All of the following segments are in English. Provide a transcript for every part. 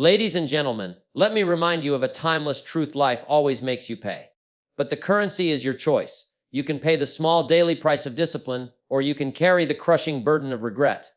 Ladies and gentlemen, let me remind you of a timeless truth: life always makes you pay. But the currency is your choice. You can pay the small daily price of discipline, or you can carry the crushing burden of regret.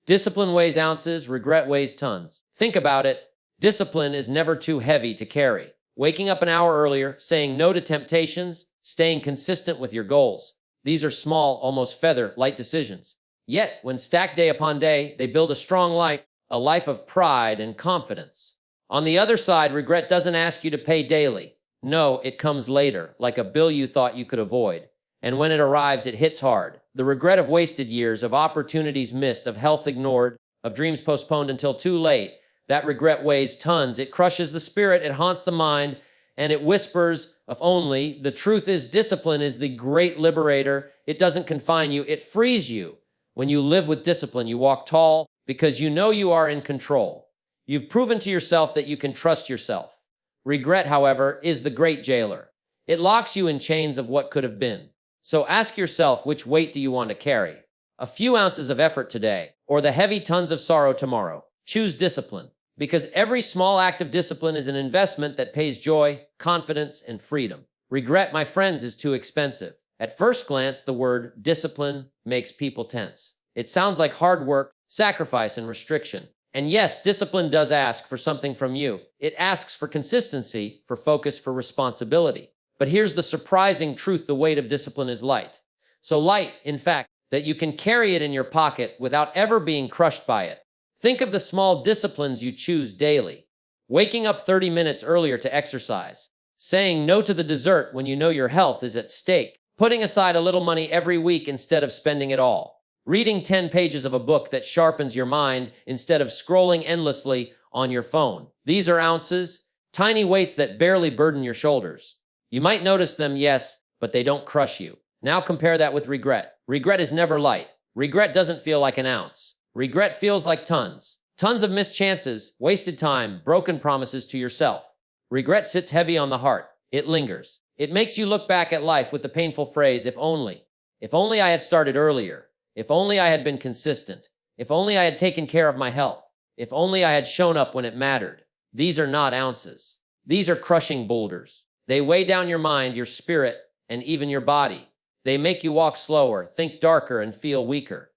Discipline weighs ounces, regret weighs tons. Think about it. Discipline is never too heavy to carry. Waking up an hour earlier, saying no to temptations, staying consistent with your goals. These are small, almost feather-light decisions. Yet, when stacked day upon day, they build a strong life, a life of pride and confidence. On the other side, regret doesn't ask you to pay daily. No, it comes later, like a bill you thought you could avoid. And when it arrives, it hits hard. The regret of wasted years, of opportunities missed, of health ignored, of dreams postponed until too late. That regret weighs tons. It crushes the spirit, it haunts the mind, and it whispers of only. The truth is, discipline is the great liberator. It doesn't confine you, it frees you. When you live with discipline, you walk tall because you know you are in control. You've proven to yourself that you can trust yourself. Regret, however, is the great jailer. It locks you in chains of what could have been. So ask yourself, which weight do you want to carry? A few ounces of effort today, or the heavy tons of sorrow tomorrow? Choose discipline, because every small act of discipline is an investment that pays joy, confidence, and freedom. Regret, my friends, is too expensive. At first glance, the word discipline makes people tense. It sounds like hard work, sacrifice, and restriction. And yes, discipline does ask for something from you. It asks for consistency, for focus, for responsibility. But here's the surprising truth: the weight of discipline is light. So light, in fact, that you can carry it in your pocket without ever being crushed by it. Think of the small disciplines you choose daily. Waking up 30 minutes earlier to exercise. Saying no to the dessert when you know your health is at stake. Putting aside a little money every week instead of spending it all. Reading 10 pages of a book that sharpens your mind instead of scrolling endlessly on your phone. These are ounces, tiny weights that barely burden your shoulders. You might notice them, yes, but they don't crush you. Now compare that with regret. Regret is never light. Regret doesn't feel like an ounce. Regret feels like tons. Tons of missed chances, wasted time, broken promises to yourself. Regret sits heavy on the heart. It lingers. It makes you look back at life with the painful phrase, if only. If only I had started earlier. If only I had been consistent. If only I had taken care of my health. If only I had shown up when it mattered. These are not ounces. These are crushing boulders. They weigh down your mind, your spirit, and even your body. They make you walk slower, think darker, and feel weaker.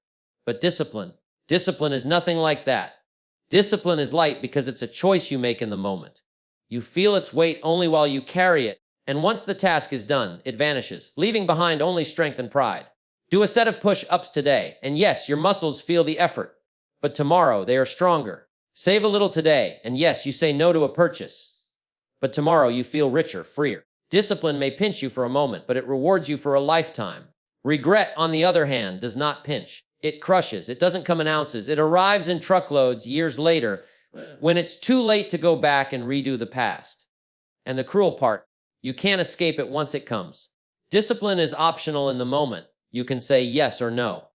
But discipline is nothing like that. Discipline is light because it's a choice you make in the moment. You feel its weight only while you carry it, and once the task is done, it vanishes, leaving behind only strength and pride. Do a set of push-ups today, and yes, your muscles feel the effort. But tomorrow, they are stronger. Save a little today, and yes, you say no to a purchase. But tomorrow, you feel richer, freer. Discipline may pinch you for a moment, but it rewards you for a lifetime. Regret, on the other hand, does not pinch. It crushes. It doesn't come in ounces. It arrives in truckloads years later, when it's too late to go back and redo the past. And the cruel part, you can't escape it once it comes. Discipline is optional in the moment. You can say yes or no.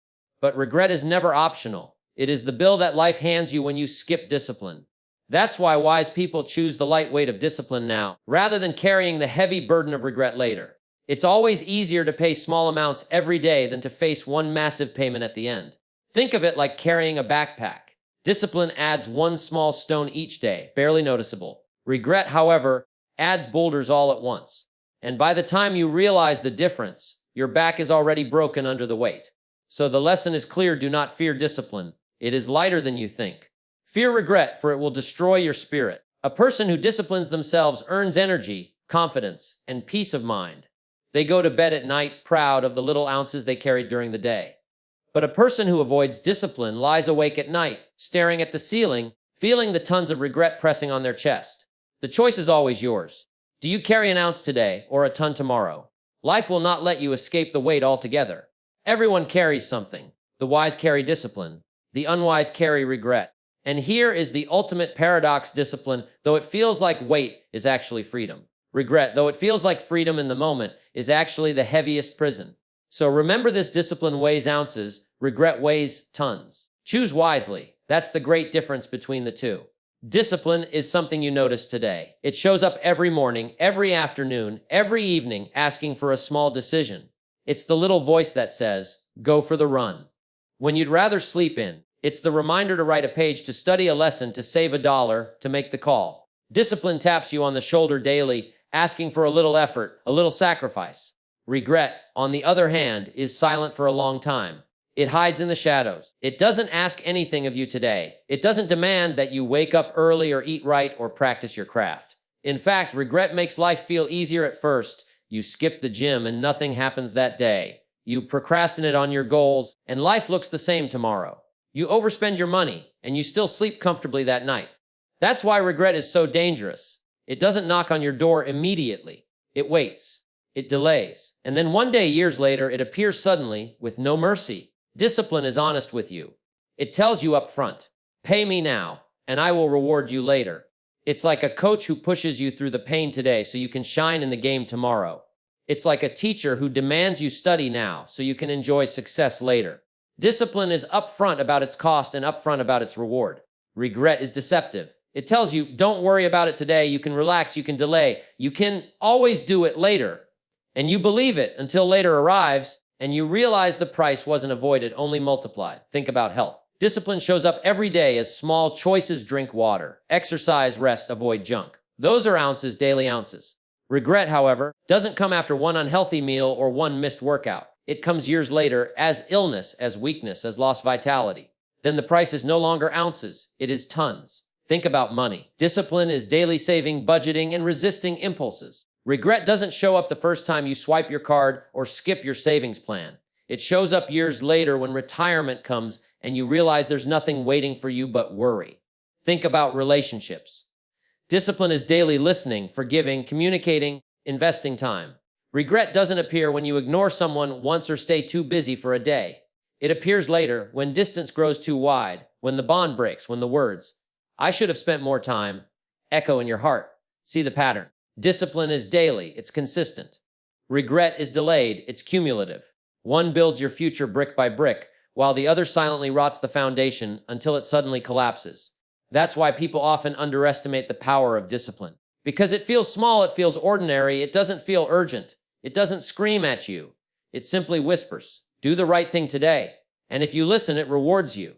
But regret is never optional. It is the bill that life hands you when you skip discipline. That's why wise people choose the light weight of discipline now, rather than carrying the heavy burden of regret later. It's always easier to pay small amounts every day than to face one massive payment at the end. Think of it like carrying a backpack. Discipline adds one small stone each day, barely noticeable. Regret, however, adds boulders all at once. And by the time you realize the difference, your back is already broken under the weight. So the lesson is clear: do not fear discipline. It is lighter than you think. Fear regret, for it will destroy your spirit. A person who disciplines themselves earns energy, confidence, and peace of mind. They go to bed at night proud of the little ounces they carried during the day. But a person who avoids discipline lies awake at night, staring at the ceiling, feeling the tons of regret pressing on their chest. The choice is always yours. Do you carry an ounce today or a ton tomorrow? Life will not let you escape the weight altogether. Everyone carries something. The wise carry discipline. The unwise carry regret. And here is the ultimate paradox: discipline, though it feels like weight, is actually freedom. Regret, though it feels like freedom in the moment, is actually the heaviest prison. So remember this: discipline weighs ounces, regret weighs tons. Choose wisely. That's the great difference between the two. Discipline is something you notice today. It shows up every morning, every afternoon, every evening, asking for a small decision. It's the little voice that says, go for the run. When you'd rather sleep in. It's the reminder to write a page, to study a lesson, to save a dollar, to make the call. Discipline taps you on the shoulder daily, asking for a little effort, a little sacrifice. Regret, on the other hand, is silent for a long time. It hides in the shadows. It doesn't ask anything of you today. It doesn't demand that you wake up early or eat right or practice your craft. In fact, regret makes life feel easier at first. You skip the gym and nothing happens that day. You procrastinate on your goals and life looks the same tomorrow. You overspend your money and you still sleep comfortably that night. That's why regret is so dangerous. It doesn't knock on your door immediately. It waits. It delays. And then one day, years later, it appears suddenly with no mercy. Discipline is honest with you. It tells you up front, pay me now, and I will reward you later. It's like a coach who pushes you through the pain today so you can shine in the game tomorrow. It's like a teacher who demands you study now so you can enjoy success later. Discipline is upfront about its cost and upfront about its reward. Regret is deceptive. It tells you, don't worry about it today, you can relax, you can delay, you can always do it later. And you believe it until later arrives, and you realize the price wasn't avoided, only multiplied. Think about health. Discipline shows up every day as small choices: drink water, exercise, rest, avoid junk. Those are ounces, daily ounces. Regret, however, doesn't come after one unhealthy meal or one missed workout. It comes years later as illness, as weakness, as lost vitality. Then the price is no longer ounces, it is tons. Think about money. Discipline is daily saving, budgeting, and resisting impulses. Regret doesn't show up the first time you swipe your card or skip your savings plan. It shows up years later when retirement comes and you realize there's nothing waiting for you but worry. Think about relationships. Discipline is daily listening, forgiving, communicating, investing time. Regret doesn't appear when you ignore someone once or stay too busy for a day. It appears later when distance grows too wide, when the bond breaks, when the words, "I should have spent more time," echo in your heart. See the pattern. Discipline is daily, it's consistent. Regret is delayed, it's cumulative. One builds your future brick by brick, while the other silently rots the foundation until it suddenly collapses. That's why people often underestimate the power of discipline. Because it feels small, it feels ordinary, it doesn't feel urgent. It doesn't scream at you. It simply whispers, do the right thing today. And if you listen, it rewards you.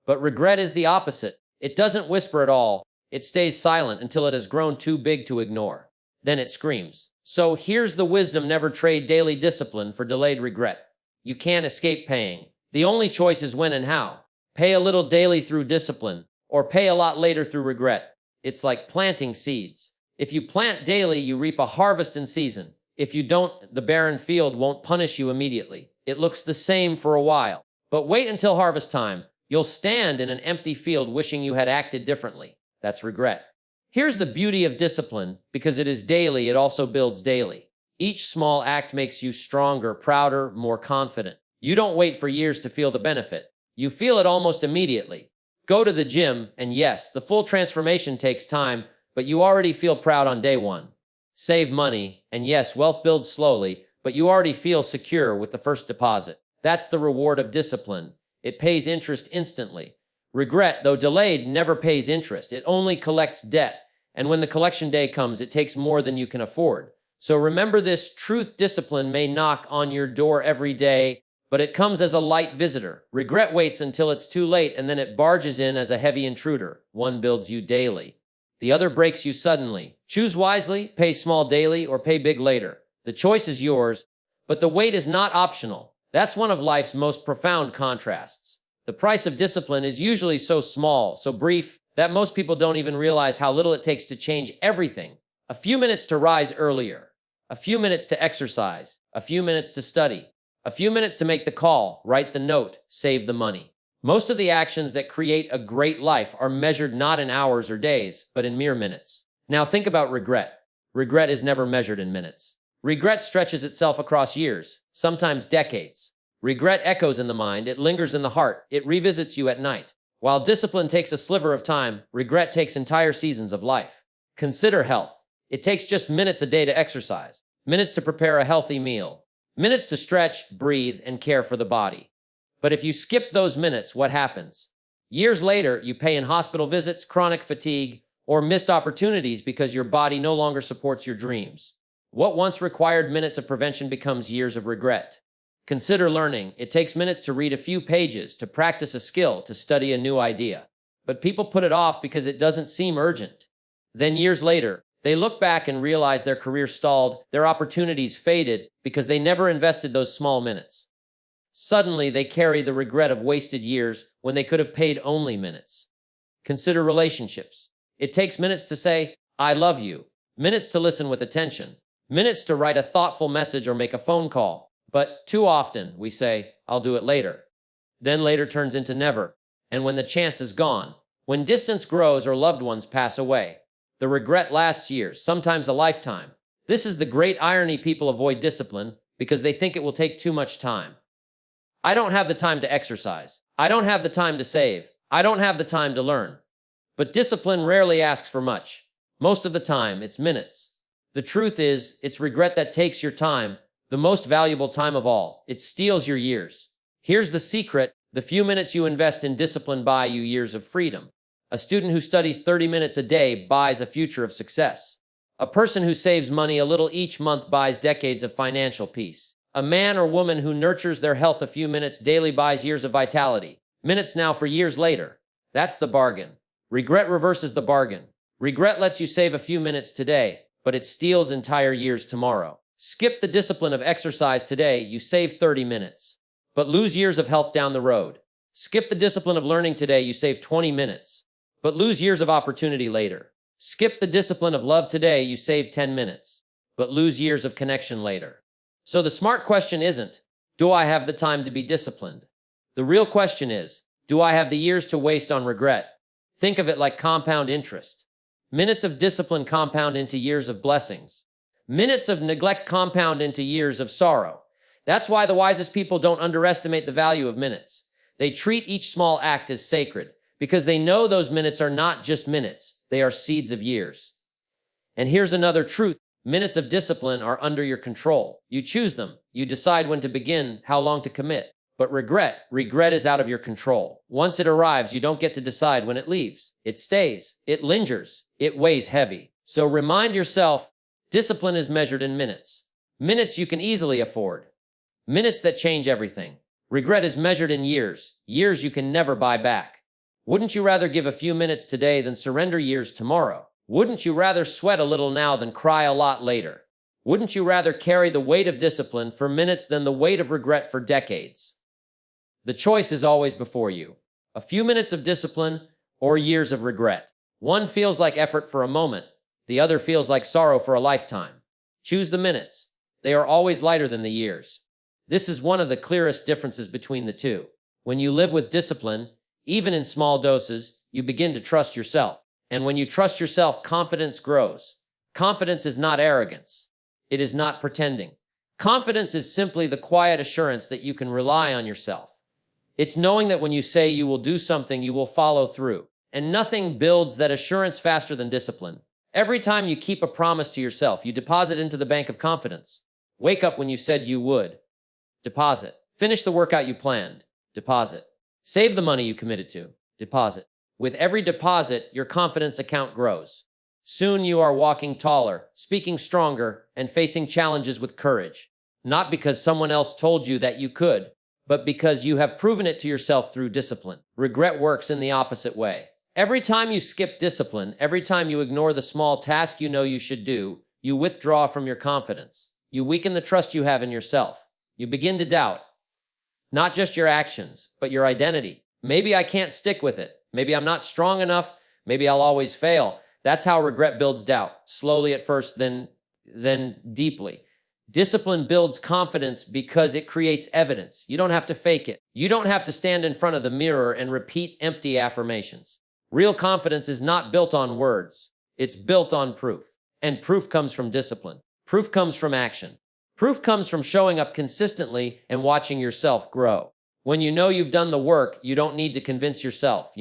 But regret is the opposite. It doesn't whisper at all. It stays silent until it has grown too big to ignore. Then it screams. So here's the wisdom: never trade daily discipline for delayed regret. You can't escape paying. The only choice is when and how. Pay a little daily through discipline, or pay a lot later through regret. It's like planting seeds. If you plant daily, you reap a harvest in season. If you don't, the barren field won't punish you immediately. It looks the same for a while. But wait until harvest time. You'll stand in an empty field wishing you had acted differently. That's regret. Here's the beauty of discipline: because it is daily, it also builds daily. Each small act makes you stronger, prouder, more confident. You don't wait for years to feel the benefit. You feel it almost immediately. Go to the gym, and yes, the full transformation takes time, but you already feel proud on day one. Save money, and yes, wealth builds slowly, but you already feel secure with the first deposit. That's the reward of discipline. It pays interest instantly. Regret, though delayed, never pays interest. It only collects debt. And when the collection day comes, it takes more than you can afford. So remember this truth: discipline may knock on your door every day, but it comes as a light visitor. Regret waits until it's too late, and then it barges in as a heavy intruder. One builds you daily. The other breaks you suddenly. Choose wisely, pay small daily, or pay big later. The choice is yours, but the wait is not optional. That's one of life's most profound contrasts. The price of discipline is usually so small, so brief, that most people don't even realize how little it takes to change everything. A few minutes to rise earlier, a few minutes to exercise, a few minutes to study, a few minutes to make the call, write the note, save the money. Most of the actions that create a great life are measured not in hours or days, but in mere minutes. Now think about regret. Regret is never measured in minutes. Regret stretches itself across years, sometimes decades. Regret echoes in the mind, it lingers in the heart, it revisits you at night. While discipline takes a sliver of time, regret takes entire seasons of life. Consider health. It takes just minutes a day to exercise, minutes to prepare a healthy meal, minutes to stretch, breathe, and care for the body. But if you skip those minutes, what happens? Years later, you pay in hospital visits, chronic fatigue, or missed opportunities because your body no longer supports your dreams. What once required minutes of prevention becomes years of regret. Consider learning. It takes minutes to read a few pages, to practice a skill, to study a new idea. But people put it off because it doesn't seem urgent. Then years later, they look back and realize their career stalled, their opportunities faded because they never invested those small minutes. Suddenly, they carry the regret of wasted years when they could have paid only minutes. Consider relationships. It takes minutes to say, "I love you," minutes to listen with attention, minutes to write a thoughtful message or make a phone call. But too often, we say, "I'll do it later." Then later turns into never. And when the chance is gone, when distance grows or loved ones pass away, the regret lasts years, sometimes a lifetime. This is the great irony. People avoid discipline because they think it will take too much time. I don't have the time to exercise. I don't have the time to save. I don't have the time to learn. But discipline rarely asks for much. Most of the time, it's minutes. The truth is, it's regret that takes your time, the most valuable time of all. It steals your years. Here's the secret. The few minutes you invest in discipline buy you years of freedom. A student who studies 30 minutes a day buys a future of success. A person who saves money a little each month buys decades of financial peace. A man or woman who nurtures their health a few minutes daily buys years of vitality. Minutes now for years later. That's the bargain. Regret reverses the bargain. Regret lets you save a few minutes today, but it steals entire years tomorrow. Skip the discipline of exercise today, you save 30 minutes, but lose years of health down the road. Skip the discipline of learning today, you save 20 minutes, but lose years of opportunity later. Skip the discipline of love today, you save 10 minutes, but lose years of connection later. So the smart question isn't, do I have the time to be disciplined? The real question is, do I have the years to waste on regret? Think of it like compound interest. Minutes of discipline compound into years of blessings. Minutes of neglect compound into years of sorrow. That's why the wisest people don't underestimate the value of minutes. They treat each small act as sacred because they know those minutes are not just minutes. They are seeds of years. And here's another truth. Minutes of discipline are under your control. You choose them. You decide when to begin, how long to commit. But regret is out of your control. Once it arrives, you don't get to decide when it leaves. It stays. It lingers. It weighs heavy. So remind yourself, discipline is measured in minutes. Minutes you can easily afford. Minutes that change everything. Regret is measured in years. Years you can never buy back. Wouldn't you rather give a few minutes today than surrender years tomorrow? Wouldn't you rather sweat a little now than cry a lot later? Wouldn't you rather carry the weight of discipline for minutes than the weight of regret for decades? The choice is always before you. A few minutes of discipline or years of regret. One feels like effort for a moment. The other feels like sorrow for a lifetime. Choose the minutes. They are always lighter than the years. This is one of the clearest differences between the two. When you live with discipline, even in small doses, you begin to trust yourself. And when you trust yourself, confidence grows. Confidence is not arrogance. It is not pretending. Confidence is simply the quiet assurance that you can rely on yourself. It's knowing that when you say you will do something, you will follow through. And nothing builds that assurance faster than discipline. Every time you keep a promise to yourself, you deposit into the bank of confidence. Wake up when you said you would. Deposit. Finish the workout you planned. Deposit. Save the money you committed to. Deposit. With every deposit, your confidence account grows. Soon you are walking taller, speaking stronger, and facing challenges with courage. Not because someone else told you that you could, but because you have proven it to yourself through discipline. Regret works in the opposite way. Every time you skip discipline, every time you ignore the small task you know you should do, you withdraw from your confidence. You weaken the trust you have in yourself. You begin to doubt, not just your actions, but your identity. Maybe I can't stick with it. Maybe I'm not strong enough. Maybe I'll always fail. That's how regret builds doubt. Slowly at first, then deeply. Discipline builds confidence because it creates evidence. You don't have to fake it. You don't have to stand in front of the mirror and repeat empty affirmations. Real confidence is not built on words. It's built on proof. And proof comes from discipline. Proof comes from action. Proof comes from showing up consistently and watching yourself grow. When you know you've done the work, you don't need to convince yourself,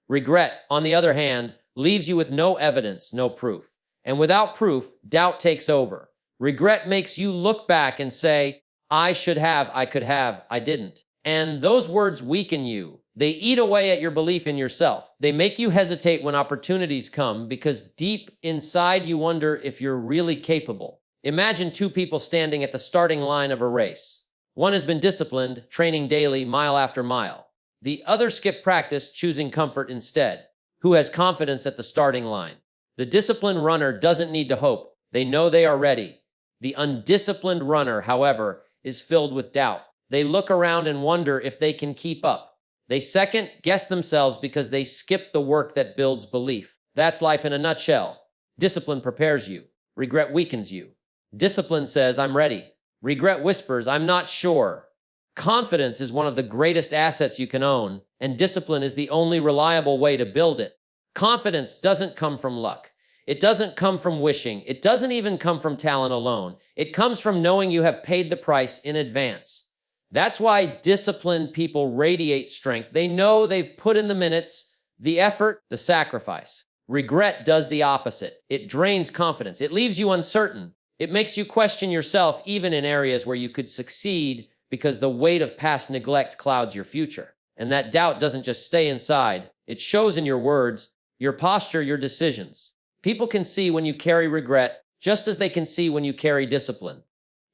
Regret, on the other hand, leaves you with no evidence, no proof. And without proof, doubt takes over. Regret makes you look back and say, I should have, I could have, I didn't. And those words weaken you. They eat away at your belief in yourself. They make you hesitate when opportunities come because deep inside you wonder if you're really capable. Imagine two people standing at the starting line of a race. One has been disciplined, training daily, mile after mile. The other skipped practice, choosing comfort instead. Who has confidence at the starting line? The disciplined runner doesn't need to hope. They know they are ready. The undisciplined runner, however, is filled with doubt. They look around and wonder if they can keep up. They second guess themselves because they skip the work that builds belief. That's life in a nutshell. Discipline prepares you. Regret weakens you. Discipline says, I'm ready. Regret whispers, I'm not sure. Confidence is one of the greatest assets you can own, and discipline is the only reliable way to build it. Confidence doesn't come from luck. It doesn't come from wishing. It doesn't even come from talent alone. It comes from knowing you have paid the price in advance. That's why disciplined people radiate strength. They know they've put in the minutes, the effort, the sacrifice. Regret does the opposite. It drains confidence. It leaves you uncertain. It makes you question yourself even in areas where you could succeed because the weight of past neglect clouds your future. And that doubt doesn't just stay inside. It shows in your words, your posture, your decisions. People can see when you carry regret, just as they can see when you carry discipline.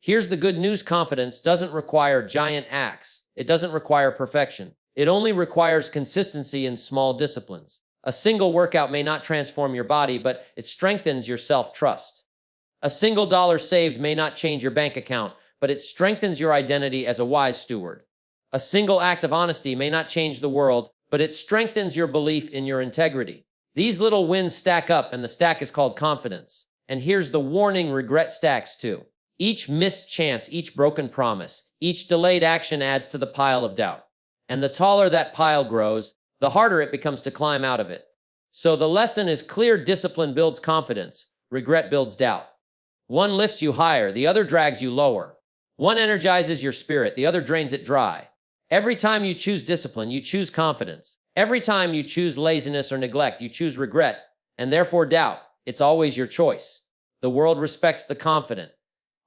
Here's the good news: confidence doesn't require giant acts. It doesn't require perfection. It only requires consistency in small disciplines. A single workout may not transform your body, but it strengthens your self-trust. A single dollar saved may not change your bank account, but it strengthens your identity as a wise steward. A single act of honesty may not change the world, but it strengthens your belief in your integrity. These little wins stack up, and the stack is called confidence. And here's the warning: regret stacks too. Each missed chance, each broken promise, each delayed action adds to the pile of doubt. And the taller that pile grows, the harder it becomes to climb out of it. So the lesson is clear: discipline builds confidence, regret builds doubt. One lifts you higher, the other drags you lower. One energizes your spirit, the other drains it dry. Every time you choose discipline, you choose confidence. Every time you choose laziness or neglect, you choose regret, and therefore doubt. It's always your choice. The world respects the confident.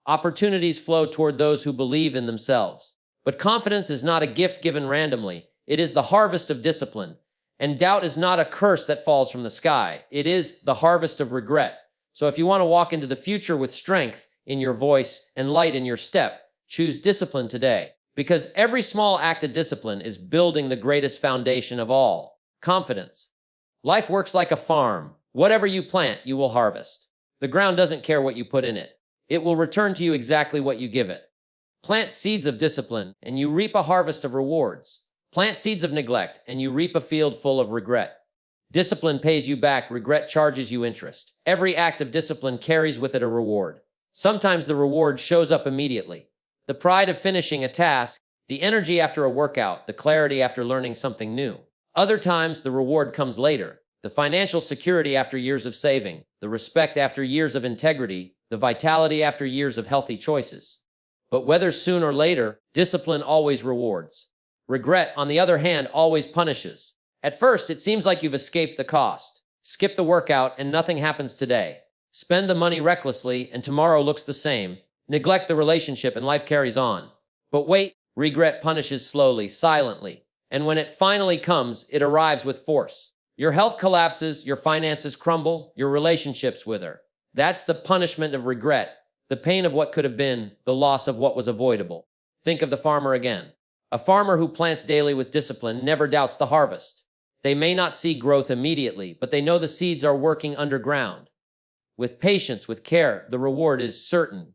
Opportunities flow toward those who believe in themselves. But confidence is not a gift given randomly. It is the harvest of discipline. And doubt is not a curse that falls from the sky. It is the harvest of regret. So if you want to walk into the future with strength in your voice and light in your step, choose discipline today. Because every small act of discipline is building the greatest foundation of all: confidence. Life works like a farm. Whatever you plant, you will harvest. The ground doesn't care what you put in it. It will return to you exactly what you give it. Plant seeds of discipline, and you reap a harvest of rewards. Plant seeds of neglect, and you reap a field full of regret. Discipline pays you back. Regret charges you interest. Every act of discipline carries with it a reward. Sometimes the reward shows up immediately. The pride of finishing a task, the energy after a workout, the clarity after learning something new. Other times, the reward comes later. The financial security after years of saving, the respect after years of integrity, the vitality after years of healthy choices. But whether soon or later, discipline always rewards. Regret, on the other hand, always punishes. At first, it seems like you've escaped the cost. Skip the workout and nothing happens today. Spend the money recklessly and tomorrow looks the same. Neglect the relationship and life carries on. But wait, regret punishes slowly, silently. And when it finally comes, it arrives with force. Your health collapses, your finances crumble, your relationships wither. That's the punishment of regret, the pain of what could have been, the loss of what was avoidable. Think of the farmer again. A farmer who plants daily with discipline never doubts the harvest. They may not see growth immediately, but they know the seeds are working underground. With patience, with care, the reward is certain.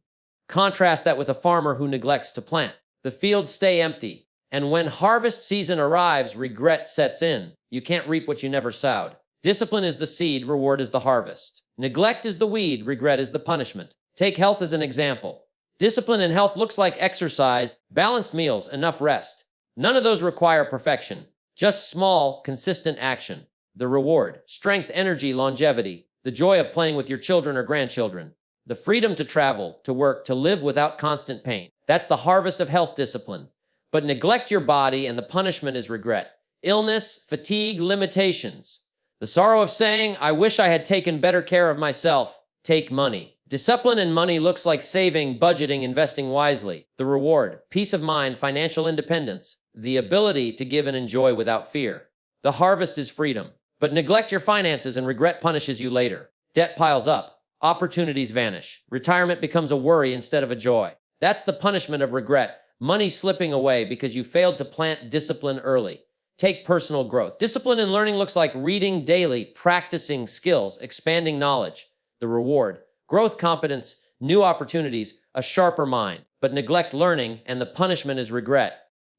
Contrast that with a farmer who neglects to plant. The fields stay empty, and when harvest season arrives, regret sets in. You can't reap what you never sowed. Discipline is the seed, reward is the harvest. Neglect is the weed, regret is the punishment. Take health as an example. Discipline in health looks like exercise, balanced meals, enough rest. None of those require perfection, just small, consistent action. The reward: strength, energy, longevity, the joy of playing with your children or grandchildren, the freedom to travel, to work, to live without constant pain. That's the harvest of health discipline. But neglect your body and the punishment is regret. Illness, fatigue, limitations. The sorrow of saying, I wish I had taken better care of myself. Take money. Discipline in money looks like saving, budgeting, investing wisely. The reward: peace of mind, financial independence, the ability to give and enjoy without fear. The harvest is freedom. But neglect your finances and regret punishes you later. Debt piles up. Opportunities vanish. Retirement becomes a worry instead of a joy. That's the punishment of regret. Money slipping away because you failed to plant discipline early. Take personal growth. Discipline in learning looks like reading daily, practicing skills, expanding knowledge. The reward, growth, competence, new opportunities, a sharper mind. But neglect learning, and the punishment is regret.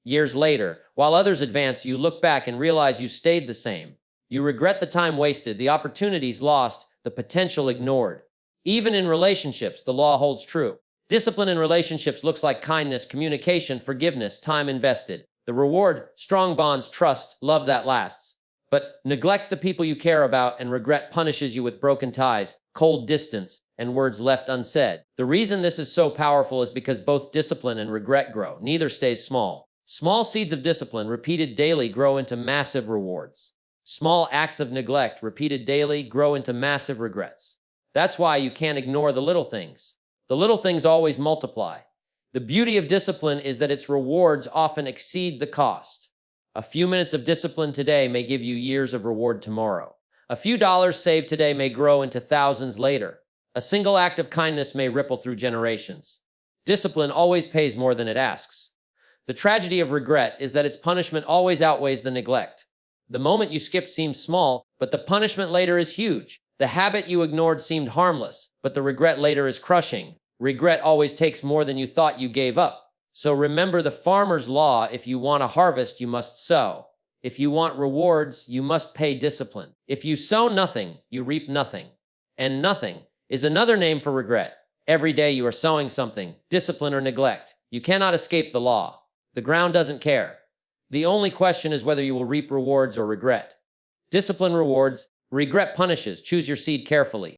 Years later, while others advance, you look back and realize you stayed the same. You regret the time wasted, the opportunities lost, the potential ignored. Even in relationships, the law holds true. Discipline in relationships looks like kindness, communication, forgiveness, time invested. The reward, strong bonds, trust, love that lasts. But neglect the people you care about, and regret punishes you with broken ties, cold distance, and words left unsaid. The reason this is so powerful is because both discipline and regret grow. Neither stays small. Small seeds of discipline, repeated daily, grow into massive rewards. Small acts of neglect, repeated daily, grow into massive regrets. That's why you can't ignore the little things. The little things always multiply. The beauty of discipline is that its rewards often exceed the cost. A few minutes of discipline today may give you years of reward tomorrow. A few dollars saved today may grow into thousands later. A single act of kindness may ripple through generations. Discipline always pays more than it asks. The tragedy of regret is that its punishment always outweighs the neglect. The moment you skipped seems small, but the punishment later is huge. The habit you ignored seemed harmless, but the regret later is crushing. Regret always takes more than you thought you gave up. So remember the farmer's law: if you want a harvest, you must sow. If you want rewards, you must pay discipline. If you sow nothing, you reap nothing. And nothing is another name for regret. Every day you are sowing something, discipline or neglect. You cannot escape the law. The ground doesn't care. The only question is whether you will reap rewards or regret. Discipline rewards, regret punishes. Choose your seed carefully.